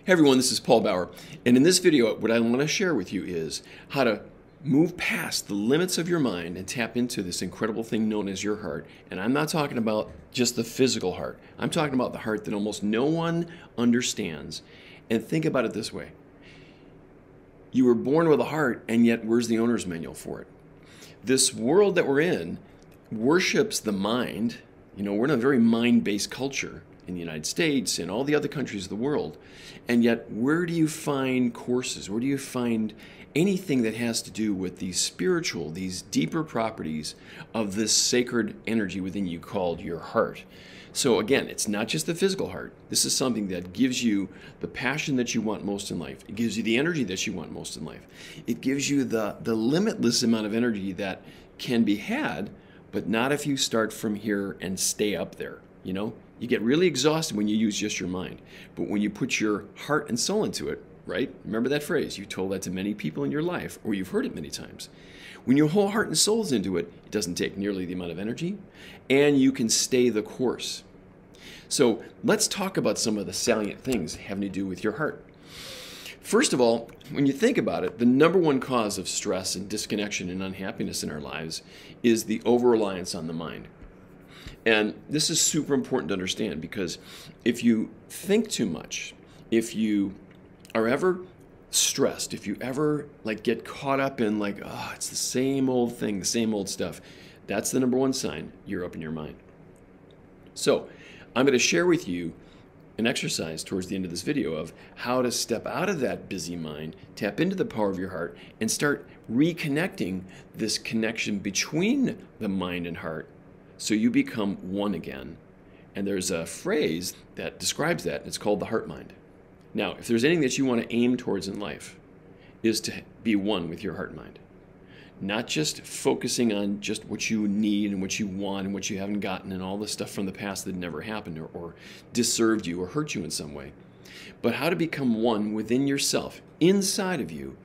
Hey everyone, this is Paul Bauer, and in this video what I want to share with you is how to move past the limits of your mind and tap into this incredible thing known as your heart. And I'm not talking about just the physical heart. I'm talking about the heart that almost no one understands. And think about it this way. You were born with a heart, and yet where's the owner's manual for it? This world that we're in worships the mind. You know, we're in a very mind-based culture in the United States and all the other countries of the world. And yet, where do you find courses? Where do you find anything that has to do with these spiritual, these deeper properties of this sacred energy within you called your heart? So again, it's not just the physical heart. This is something that gives you the passion that you want most in life. It gives you the energy that you want most in life. It gives you the limitless amount of energy that can be had, but not if you start from here and stay up there, you know? You get really exhausted when you use just your mind. But when you put your heart and soul into it, right? Remember that phrase. You told that to many people in your life, or you've heard it many times. When your whole heart and soul is into it, it doesn't take nearly the amount of energy, and you can stay the course. So let's talk about some of the salient things having to do with your heart. First of all, when you think about it, the number one cause of stress and disconnection and unhappiness in our lives is the over-reliance on the mind. And this is super important to understand, because if you think too much, if you are ever stressed, if you ever get caught up in oh, it's the same old thing, the same old stuff, that's the number one sign you're up in your mind. So I'm going to share with you an exercise towards the end of this video of how to step out of that busy mind, tap into the power of your heart, and start reconnecting this connection between the mind and heart, so you become one again. And there's a phrase that describes that. It's called the heart mind. Now, if there's anything that you want to aim towards in life, is to be one with your heart mind. Not just focusing on just what you need and what you want and what you haven't gotten and all the stuff from the past that never happened or disserved you or hurt you in some way, but how to become one within yourself, inside of you,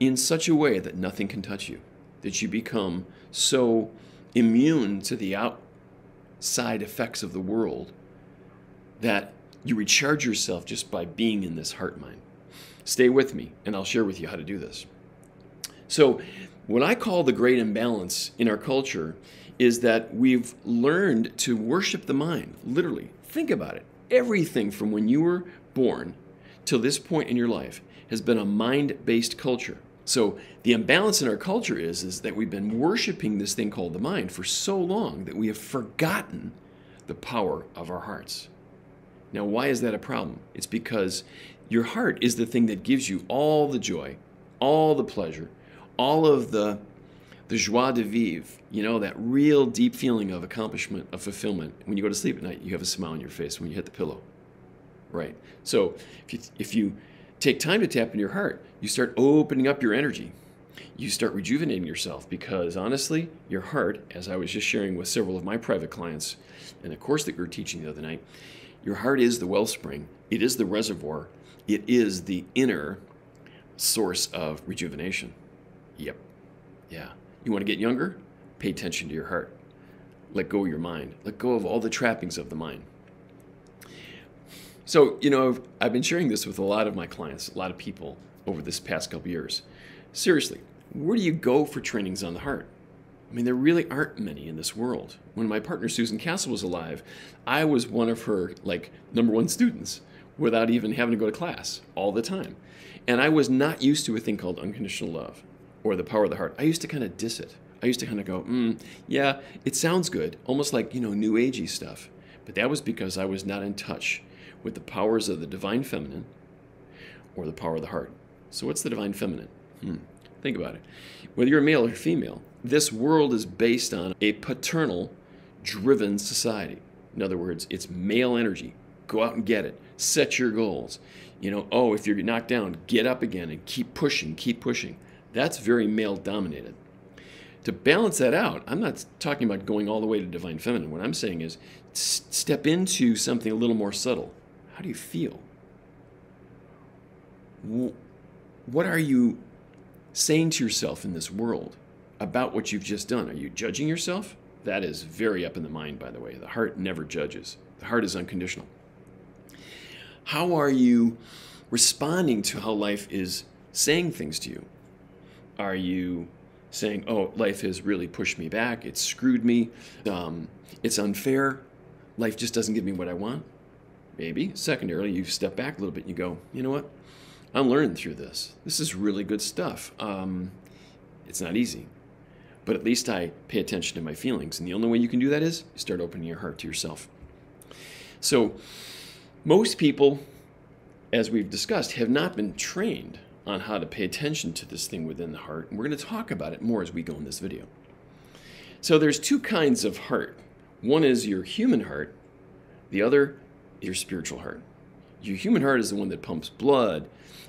in such a way that nothing can touch you, that you become so immune to the outside effects of the world that you recharge yourself just by being in this heart mind. Stay with me and I'll share with you how to do this. So what I call the great imbalance in our culture is that we've learned to worship the mind. Literally, think about it. Everything from when you were born till this point in your life has been a mind-based culture. So the imbalance in our culture is that we've been worshiping this thing called the mind for so long that we have forgotten the power of our hearts. Now, why is that a problem? It's because your heart is the thing that gives you all the joy, all the pleasure, all of the joie de vivre, you know, that real deep feeling of accomplishment, of fulfillment. When you go to sleep at night, you have a smile on your face when you hit the pillow, right? So if you take time to tap into your heart, you start opening up your energy. You start rejuvenating yourself, because honestly, your heart, as I was just sharing with several of my private clients in a course that we were teaching the other night, your heart is the wellspring. It is the reservoir. It is the inner source of rejuvenation. Yep. Yeah. You want to get younger? Pay attention to your heart. Let go of your mind. Let go of all the trappings of the mind. So, you know, I've been sharing this with a lot of my clients, a lot of people over this past couple years. Seriously, where do you go for trainings on the heart? I mean, there really aren't many in this world. When my partner Susan Castle was alive, I was one of her #1 students without even having to go to class all the time. And I was not used to a thing called unconditional love or the power of the heart. I used to kind of diss it. I used to kind of go, yeah, it sounds good, almost like, new agey stuff. But that was because I was not in touch with the powers of the divine feminine or the power of the heart. So what's the divine feminine? Think about it. Whether you're a male or female, this world is based on a paternal-driven society. In other words, it's male energy. Go out and get it. Set your goals. Oh, if you're knocked down, get up again and keep pushing, keep pushing. That's very male-dominated. To balance that out, I'm not talking about going all the way to divine feminine. What I'm saying is step into something a little more subtle. How do you feel? What are you saying to yourself in this world about what you've just done? Are you judging yourself? That is very up in the mind, by the way. The heart never judges. The heart is unconditional. How are you responding to how life is saying things to you? Are you saying, oh, life has really pushed me back, it's screwed me, it's unfair, life just doesn't give me what I want? Maybe. Secondarily, you step back a little bit and you go, you know what? I'm learning through this. This is really good stuff. It's not easy, but at least I pay attention to my feelings. And the only way you can do that is you start opening your heart to yourself. So most people, as we've discussed, have not been trained on how to pay attention to this thing within the heart. And we're going to talk about it more as we go in this video. So there's two kinds of heart. One is your human heart. The other is your spiritual heart. Your human heart is the one that pumps blood.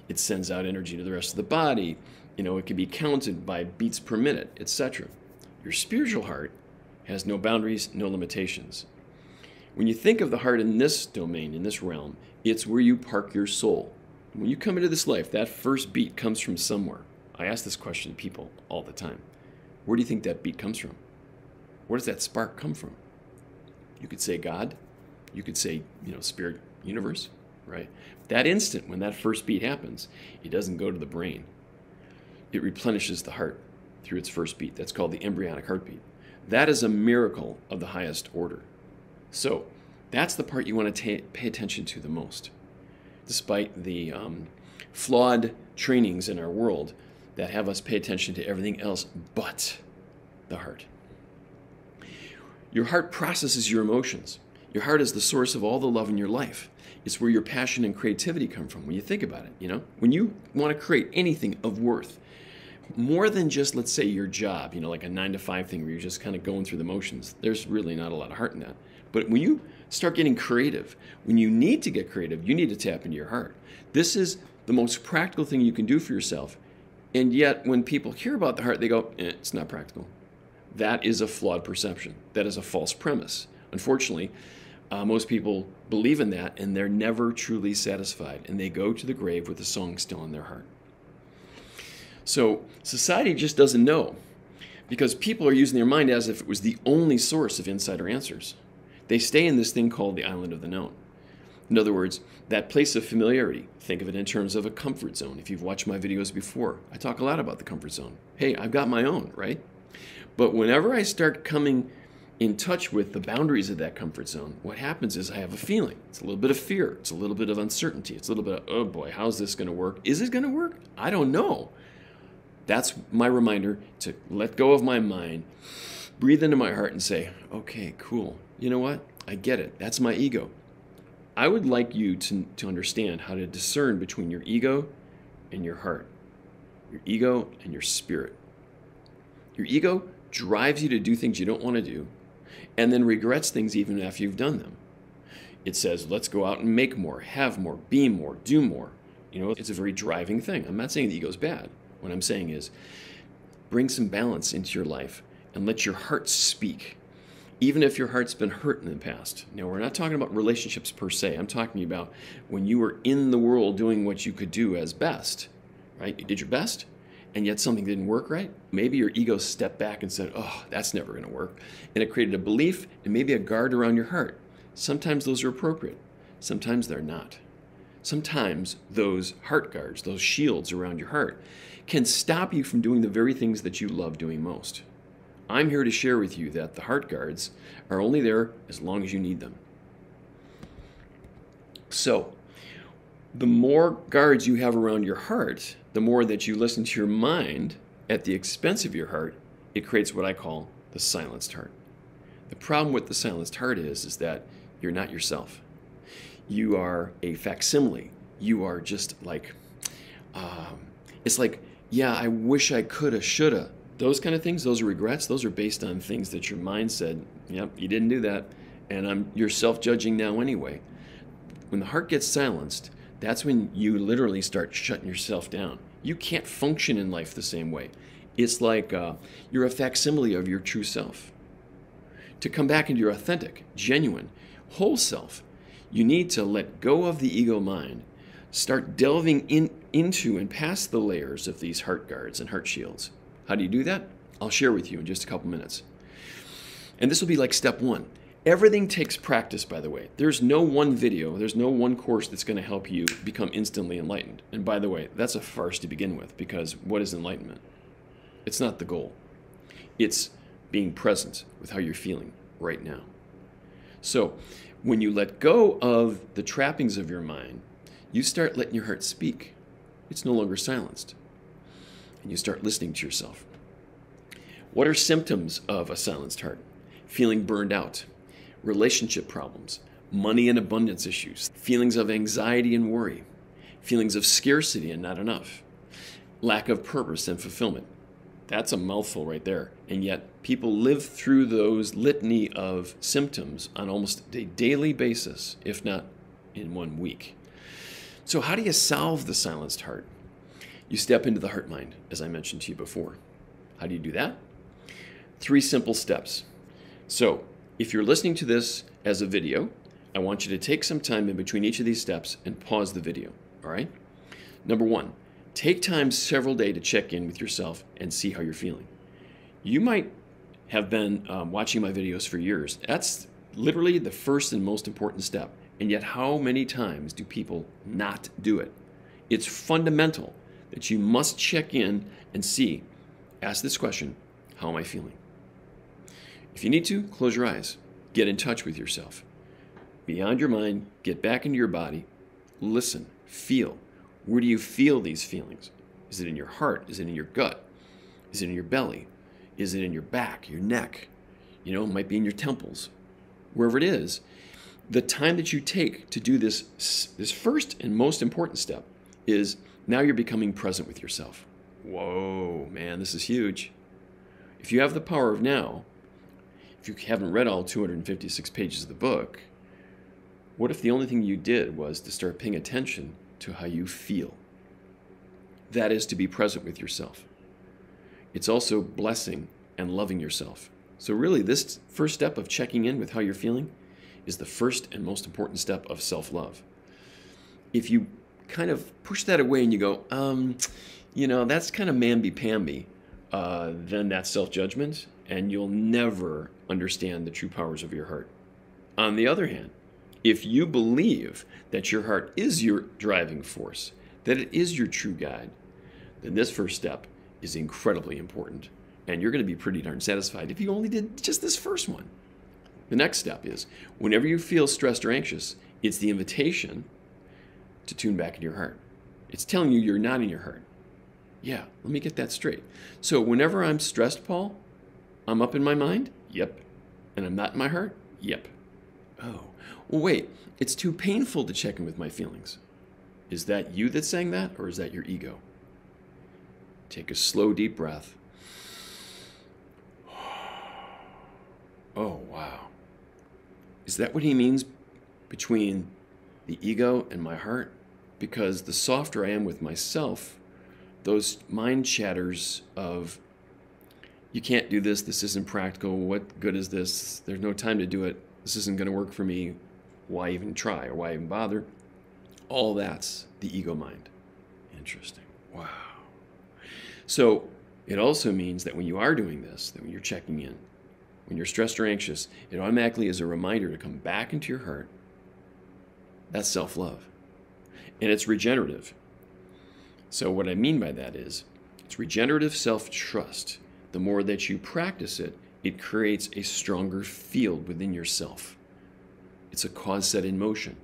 It sends out energy to the rest of the body. You know, it can be counted by beats per minute, etc. Your spiritual heart has no boundaries, no limitations. When you think of the heart in this domain, in this realm, it's where you park your soul. When you come into this life, that first beat comes from somewhere. I ask this question to people all the time. Where do you think that beat comes from? Where does that spark come from? You could say God. You could say, spirit, universe, right? That instant when that first beat happens, it doesn't go to the brain. It replenishes the heart through its first beat. That's called the embryonic heartbeat. That is a miracle of the highest order. So that's the part you want to pay attention to the most, despite the flawed trainings in our world that have us pay attention to everything else but the heart. Your heart processes your emotions. Your heart is the source of all the love in your life. It's where your passion and creativity come from when you think about it, When you want to create anything of worth, more than just, let's say, your job, like a 9-to-5 thing where you're just kind of going through the motions, there's really not a lot of heart in that. But when you start getting creative, when you need to get creative, you need to tap into your heart. This is the most practical thing you can do for yourself. And yet, when people hear about the heart, they go, it's not practical. That is a flawed perception. That is a false premise. Unfortunately, most people believe in that, and they're never truly satisfied. And they go to the grave with the song still in their heart. So society just doesn't know, because people are using their mind as if it was the only source of insider answers. They stay in this thing called the island of the known. In other words, that place of familiarity. Think of it in terms of a comfort zone. If you've watched my videos before, I talk a lot about the comfort zone. Hey, I've got my own, right? But whenever I start coming in touch with the boundaries of that comfort zone, what happens is I have a feeling. It's a little bit of fear. It's a little bit of uncertainty. It's a little bit of, oh boy, how's this going to work? Is it going to work? I don't know. That's my reminder to let go of my mind, breathe into my heart and say, okay, cool. You know what? I get it. That's my ego. I would like you to understand how to discern between your ego and your heart, your ego and your spirit. Your ego drives you to do things you don't want to do and then regrets things even after you've done them. It says, let's go out and make more, have more, be more, do more. It's a very driving thing. I'm not saying the ego's bad. What I'm saying is bring some balance into your life and let your heart speak, even if your heart's been hurt in the past. Now, we're not talking about relationships per se. I'm talking about when you were in the world doing what you could do as best, right? You did your best, and yet something didn't work right. Maybe your ego stepped back and said, oh, that's never going to work. And it created a belief and maybe a guard around your heart. Sometimes those are appropriate. Sometimes they're not. Sometimes those heart guards, those shields around your heart, can stop you from doing the very things that you love doing most. I'm here to share with you that the heart guards are only there as long as you need them. So, the more guards you have around your heart, the more that you listen to your mind at the expense of your heart, it creates what I call the silenced heart. The problem with the silenced heart is that you're not yourself. You are a facsimile. You are just like, it's like, yeah, I wish I coulda, shoulda. Those kind of things, those are regrets. Those are based on things that your mind said, yep, you didn't do that. And you're self-judging now anyway. When the heart gets silenced, that's when you literally start shutting yourself down. You can't function in life the same way. It's like you're a facsimile of your true self. To come back into your authentic, genuine, whole self, you need to let go of the ego mind, start delving into and past the layers of these heart guards and heart shields. How do you do that? I'll share with you in just a couple minutes. And this will be like step one. Everything takes practice, by the way. There's no one video, there's no one course that's going to help you become instantly enlightened. And by the way, that's a farce to begin with, because what is enlightenment? It's not the goal. It's being present with how you're feeling right now. So when you let go of the trappings of your mind, you start letting your heart speak. It's no longer silenced. And you start listening to yourself. What are symptoms of a silenced heart? Feeling burned out, relationship problems, money and abundance issues, feelings of anxiety and worry, feelings of scarcity and not enough, lack of purpose and fulfillment. That's a mouthful right there. And yet people live through those litany of symptoms on almost a daily basis, if not in 1 week. So how do you solve the silenced heart? You step into the heart mind, as I mentioned to you before. How do you do that? 3 simple steps. So if you're listening to this as a video, I want you to take some time in between each of these steps and pause the video, all right? Number 1, take time several days to check in with yourself and see how you're feeling. You might have been watching my videos for years. That's literally the first and most important step. And yet how many times do people not do it? It's fundamental that you must check in and see, ask this question, how am I feeling? If you need to, close your eyes. Get in touch with yourself. Beyond your mind, get back into your body. Listen, feel. Where do you feel these feelings? Is it in your heart? Is it in your gut? Is it in your belly? Is it in your back, your neck? You know, it might be in your temples. Wherever it is, the time that you take to do this first and most important step is now you're becoming present with yourself. Whoa, man, this is huge. If you have the power of now, if you haven't read all 256 pages of the book, what if the only thing you did was to start paying attention to how you feel? That is to be present with yourself. It's also blessing and loving yourself. So really, this first step of checking in with how you're feeling is the first and most important step of self-love. If you kind of push that away and you go, you know, that's kind of mamby-pamby, then that's self-judgment, and you'll never understand the true powers of your heart. On the other hand, if you believe that your heart is your driving force, that it is your true guide, then this first step is incredibly important. And you're going to be pretty darn satisfied if you only did just this first one. The next step is, whenever you feel stressed or anxious, it's the invitation to tune back into your heart. It's telling you you're not in your heart. Yeah, let me get that straight. So whenever I'm stressed, Paul, I'm up in my mind? Yep. And I'm not in my heart? Yep. Oh, well, wait, it's too painful to check in with my feelings. Is that you that's saying that, or is that your ego? Take a slow, deep breath. Oh, wow. Is that what he means between the ego and my heart? Because the softer I am with myself, those mind chatters of, you can't do this, this isn't practical, what good is this, there's no time to do it, this isn't going to work for me, why even try or why even bother? All that's the ego mind. Interesting. Wow. So it also means that when you are doing this, that when you're checking in, when you're stressed or anxious, it automatically is a reminder to come back into your heart. That's self-love. And it's regenerative. So what I mean by that is, it's regenerative self-trust. The more that you practice it, it creates a stronger field within yourself. It's a cause set in motion.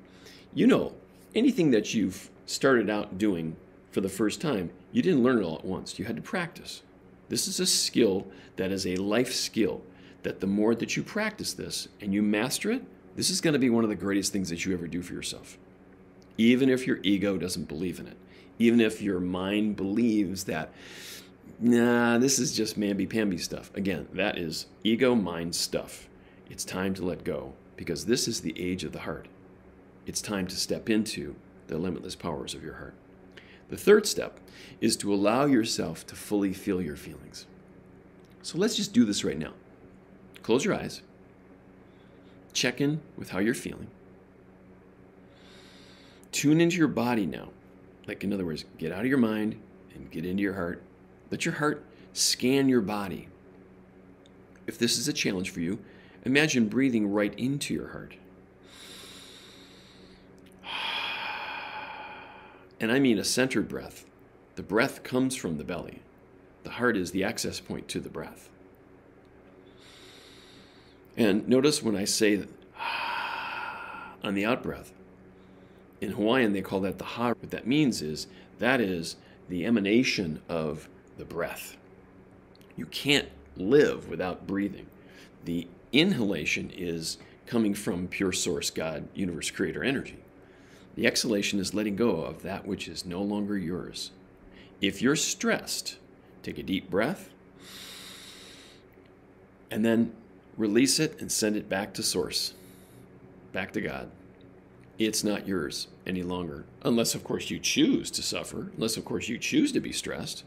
You know, anything that you've started out doing for the first time, you didn't learn it all at once. You had to practice. This is a skill that is a life skill, that the more that you practice this and you master it, this is going to be one of the greatest things that you ever do for yourself. Even if your ego doesn't believe in it. Even if your mind believes that, nah, this is just mamby-pamby stuff. Again, that is ego mind stuff. It's time to let go, because this is the age of the heart. It's time to step into the limitless powers of your heart. The third step is to allow yourself to fully feel your feelings. So let's just do this right now. Close your eyes. Check in with how you're feeling. Tune into your body now. Like, in other words, get out of your mind and get into your heart. Let your heart scan your body. If this is a challenge for you, Imagine breathing right into your heart. And I mean a centered breath. The breath comes from the belly. The heart is the access point to the breath. And notice when I say on the out breath, in Hawaiian they call that the ha. What that means is that is the emanation of the breath. You can't live without breathing. The inhalation is coming from pure source, God, universe, creator energy. The exhalation is letting go of that which is no longer yours. If you're stressed, take a deep breath and then release it and send it back to source, back to God. It's not yours any longer, unless, of course, you choose to suffer, unless, of course, you choose to be stressed.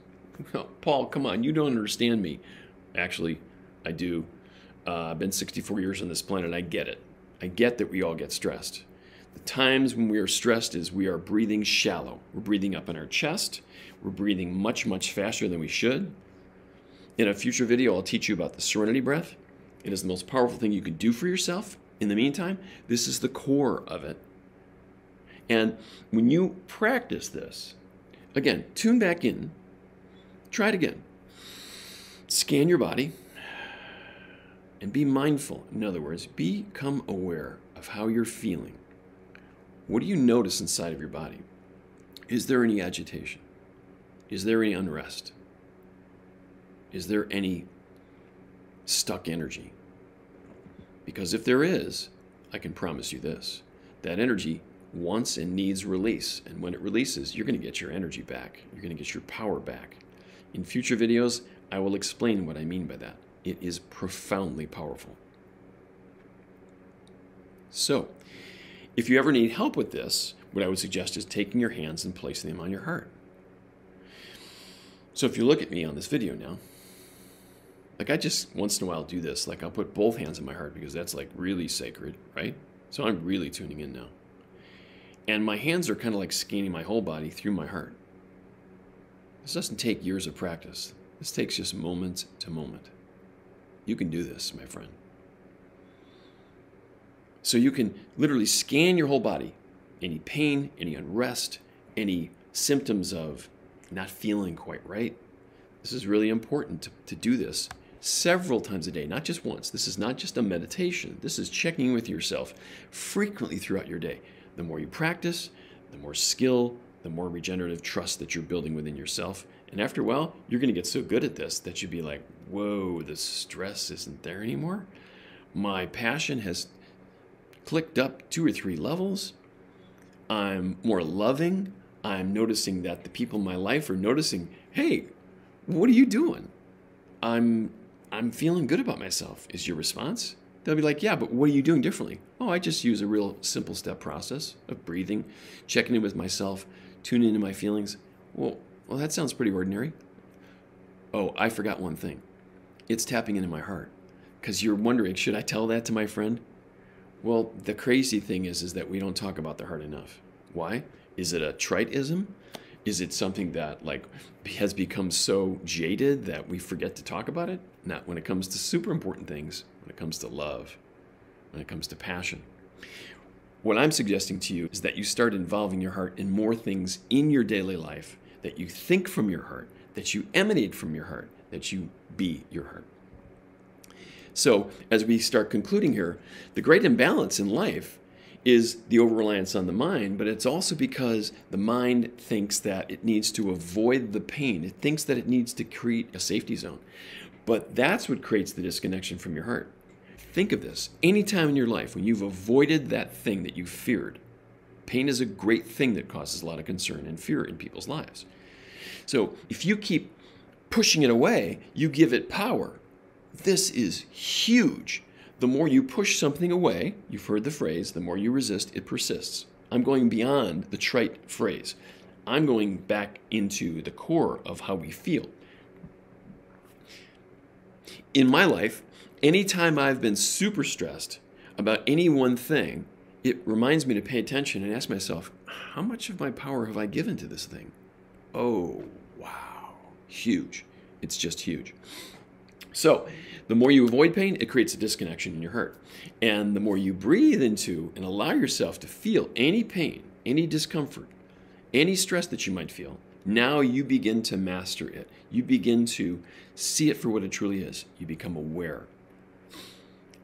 Oh, Paul, come on, you don't understand me. Actually, I do. I've been 64 years on this planet. I get it. I get that we all get stressed. The times when we are stressed is we are breathing shallow. We're breathing up in our chest. We're breathing much, much faster than we should. In a future video, I'll teach you about the serenity breath. It is the most powerful thing you could do for yourself. In the meantime, this is the core of it. And when you practice this, again, tune back in, try it again. Scan your body and be mindful. In other words, become aware of how you're feeling. What do you notice inside of your body? Is there any agitation? Is there any unrest? Is there any stuck energy? Because if there is, I can promise you this, that energy wants and needs release. And when it releases, you're going to get your energy back. You're going to get your power back. In future videos, I will explain what I mean by that. It is profoundly powerful. So, if you ever need help with this, what I would suggest is taking your hands and placing them on your heart. So if you look at me on this video now, like I just once in a while do this, like I'll put both hands on my heart because that's like really sacred, right? So I'm really tuning in now. And my hands are kind of like scanning my whole body through my heart. This doesn't take years of practice. This takes just moment to moment. You can do this, my friend. So you can literally scan your whole body. Any pain, any unrest, any symptoms of not feeling quite right. This is really important to do this several times a day, not just once. This is not just a meditation. This is checking with yourself frequently throughout your day. The more you practice, the more skill, the more regenerative trust that you're building within yourself. And after a while, you're going to get so good at this that you'll be like, whoa, the stress isn't there anymore. My passion has clicked up 2 or 3 levels. I'm more loving. I'm noticing that the people in my life are noticing, hey, what are you doing? I'm feeling good about myself, is your response. They'll be like, yeah, but what are you doing differently? Oh, I just use a real simple step process of breathing, checking in with myself, tuning into my feelings. Well, that sounds pretty ordinary. Oh, I forgot one thing. It's tapping into my heart. Because you're wondering, should I tell that to my friend? Well, the crazy thing is that we don't talk about the heart enough. Why? Is it a trite-ism? Is it something that like has become so jaded that we forget to talk about it? Not when it comes to super important things, when it comes to love, when it comes to passion. What I'm suggesting to you is that you start involving your heart in more things in your daily life, that you think from your heart, that you emanate from your heart, that you be your heart. So as we start concluding here, the great imbalance in life is the over-reliance on the mind, but it's also because the mind thinks that it needs to avoid the pain. It thinks that it needs to create a safety zone. But that's what creates the disconnection from your heart. Think of this. Anytime in your life when you've avoided that thing that you feared, pain is a great thing that causes a lot of concern and fear in people's lives. So if you keep pushing it away, you give it power. This is huge. The more you push something away, you've heard the phrase, the more you resist, it persists. I'm going beyond the trite phrase. I'm going back into the core of how we feel. In my life, anytime I've been super stressed about any one thing, it reminds me to pay attention and ask myself, how much of my power have I given to this thing? Oh, wow. Huge. It's just huge. So the more you avoid pain, it creates a disconnection in your heart. And the more you breathe into and allow yourself to feel any pain, any discomfort, any stress that you might feel, now you begin to master it. You begin to see it for what it truly is. You become aware.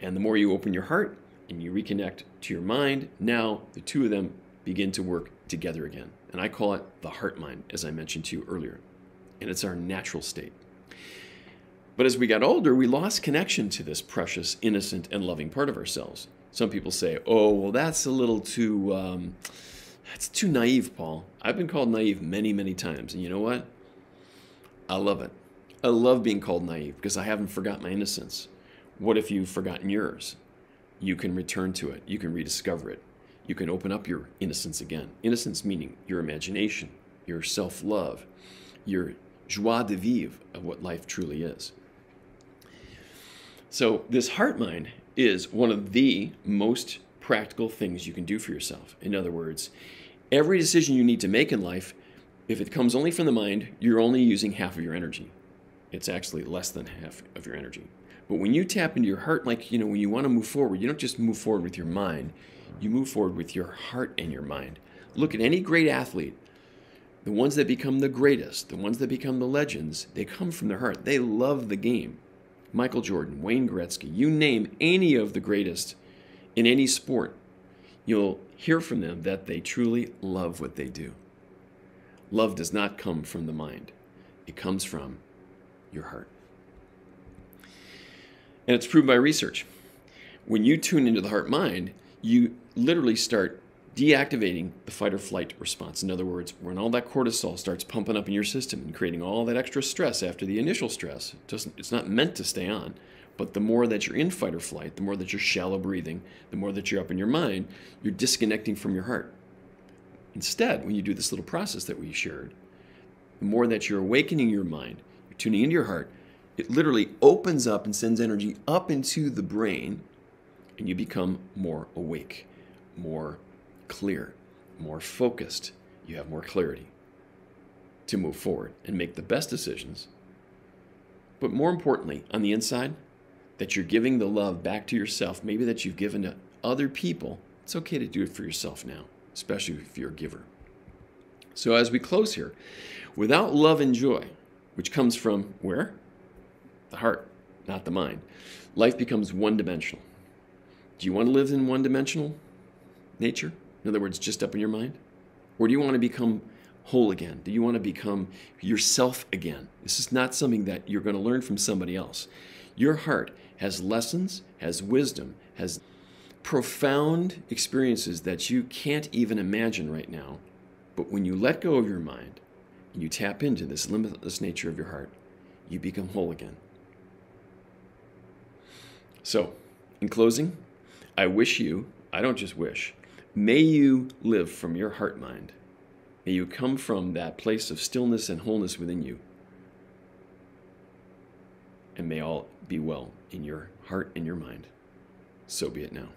And the more you open your heart and you reconnect to your mind, now the two of them begin to work together again. And I call it the heart mind, as I mentioned to you earlier. And it's our natural state. But as we got older, we lost connection to this precious, innocent, and loving part of ourselves. Some people say, oh, well, that's a little too, that's too naive, Paul. I've been called naive many, many times. And you know what? I love it. I love being called naive because I haven't forgotten my innocence. What if you've forgotten yours? You can return to it. You can rediscover it. You can open up your innocence again. Innocence meaning your imagination, your self-love, your joie de vivre of what life truly is. So this heart mind is one of the most practical things you can do for yourself. In other words, every decision you need to make in life, if it comes only from the mind, you're only using half of your energy. It's actually less than half of your energy. But when you tap into your heart, like, when you want to move forward, you don't just move forward with your mind, you move forward with your heart and your mind. Look at any great athlete. The ones that become the greatest, the ones that become the legends, they come from their heart. They love the game. Michael Jordan, Wayne Gretzky, you name any of the greatest in any sport, you'll hear from them that they truly love what they do. Love does not come from the mind. It comes from your heart. And it's proved by research. When you tune into the heart mind, you literally start deactivating the fight or flight response. In other words, when all that cortisol starts pumping up in your system and creating all that extra stress after the initial stress, it's not meant to stay on. But the more that you're in fight or flight, the more that you're shallow breathing, the more that you're up in your mind, you're disconnecting from your heart. Instead, when you do this little process that we shared, the more that you're awakening your mind, you're tuning into your heart, it literally opens up and sends energy up into the brain, and you become more awake, more clear, more focused. You have more clarity to move forward and make the best decisions. But more importantly, on the inside, that you're giving the love back to yourself, maybe that you've given to other people. It's okay to do it for yourself now, especially if you're a giver. So as we close here, without love and joy, which comes from where? The heart, not the mind, life becomes one-dimensional. Do you want to live in one-dimensional nature? In other words, just up in your mind? Or do you want to become whole again? Do you want to become yourself again? This is not something that you're going to learn from somebody else. Your heart has lessons, has wisdom, has profound experiences that you can't even imagine right now. But when you let go of your mind and you tap into this limitless nature of your heart, you become whole again. So, in closing, I wish you, I don't just wish, may you live from your heart mind. May you come from that place of stillness and wholeness within you. And may all be well in your heart and your mind. So be it now.